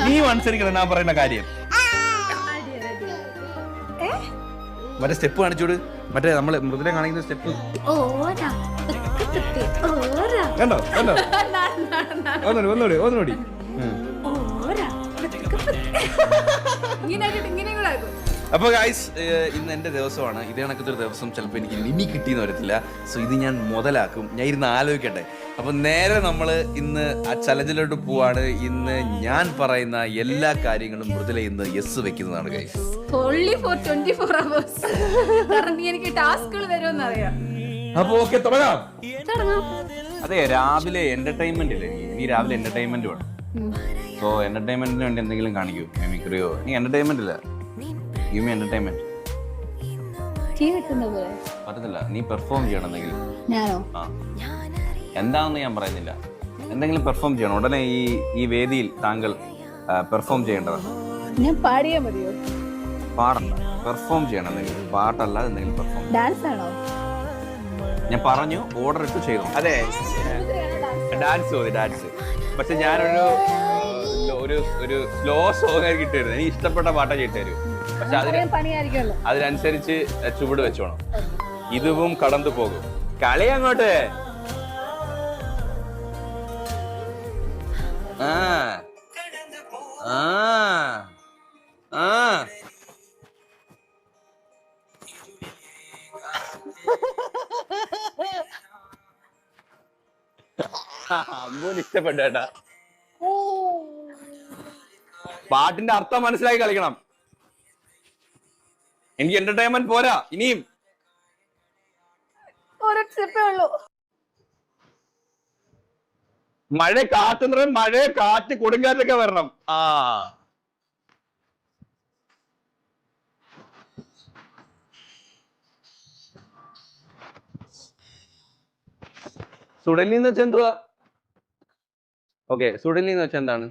നീ അനുസരിക്കണം ഞാൻ പറയുന്ന കാര്യം. മറ്റേ സ്റ്റെപ്പ് കാണിച്ചോട്, മറ്റേ നമ്മള് മൃദുല കാണിക്കുന്ന സ്റ്റെപ്പ് കണ്ടോ കണ്ടോ? ഒന്നുകൂടി ഒന്നുകൂടി. അപ്പൊ ഗൈസ്, ഇന്ന് എന്റെ ദിവസമാണ്. ഇതേ കണക്കത്തൊരു ദിവസം ചിലപ്പോൾ എനിക്ക് ഇനി കിട്ടിയെന്ന് വരത്തില്ല. സോ ഇത് ഞാൻ മുതലാക്കും. ഞാൻ ഇരുന്ന് ആലോചിക്കട്ടെ. അപ്പൊ നേരെ നമ്മള് ഇന്ന് ആ ചലഞ്ചിലോട്ട് പോവാണ്. ഇന്ന് ഞാൻ പറയുന്ന എല്ലാ കാര്യങ്ങളും മൃദുല ഇന്ന് യെസ് വെക്കുന്നതാണ് ഗൈസ്. അപ്പൊ ഓക്കെ, തുടങ്ങാം. അതെ, രാവിലെ എന്റർടൈൻമെന്റ് ഇല്ലേ? നീ രാവിലെ എന്റർടൈൻമെന്റ് വേണം. സോ എന്റർടൈൻമെന്റിന് വേണ്ടി എന്തെങ്കിലും കാണിക്കൂ, മിമിക്രിയോ. നീ എന്റർടൈൻമെന്റ് ഇല്ല, ഗിവ് മീ എന്റർടൈൻമെന്റ്. പറ്റത്തില്ല, നീ പെർഫോം ചെയ്യണം എന്തെങ്കിലും. ആ, എന്താണെന്ന് ഞാൻ പറയുന്നില്ല. എന്തെങ്കിലും പെർഫോം ചെയ്യണം ഉടനെ. ഈ വേദിയിൽ താങ്കൾ പെർഫോം ചെയ്യേണ്ടതാണ്. ഞാൻ പാടിയാ മതിയോ? പാടണ്ട, പെർഫോം ചെയ്യണം എന്തെങ്കിലും. പാട്ടല്ല, എന്തെങ്കിലും പെർഫോം. ഡാൻസ് ആണോ? ഞാൻ പറഞ്ഞു, ഓർഡർ ഇട്ട് ചെയ്തു. അതെ, ഡാൻസ് മതി, ഡാൻസ്. പക്ഷെ ഞാനൊരു ഒരു സ്ലോ സോങ് കിട്ടിയിരുന്നു. എനിക്ക് ഇഷ്ടപ്പെട്ട പാട്ടേ കിട്ടരു. പക്ഷെ അതിനനുസരിച്ച് ചുവട് വെച്ചോണം. ഇതും കടന്നു പോകും. കളി അങ്ങോട്ട്. അമ്മൂന് ഇഷ്ടപ്പെട്ടേട്ടാ. പാട്ടിന്റെ അർത്ഥം മനസ്സിലാക്കി കളിക്കണം. എനിക്ക് എന്റർടൈൻമെന്റ് പോരാ, ഇനിയും മഴ കാറ്റ് മഴ കാറ്റ് കൊടുങ്കാറ്റൊക്കെ വരണം. സുടലി എന്ന് വെച്ചാൽ എന്തുവാ? ഓക്കെ, സുടലി എന്ന് വെച്ചാൽ എന്താണ്?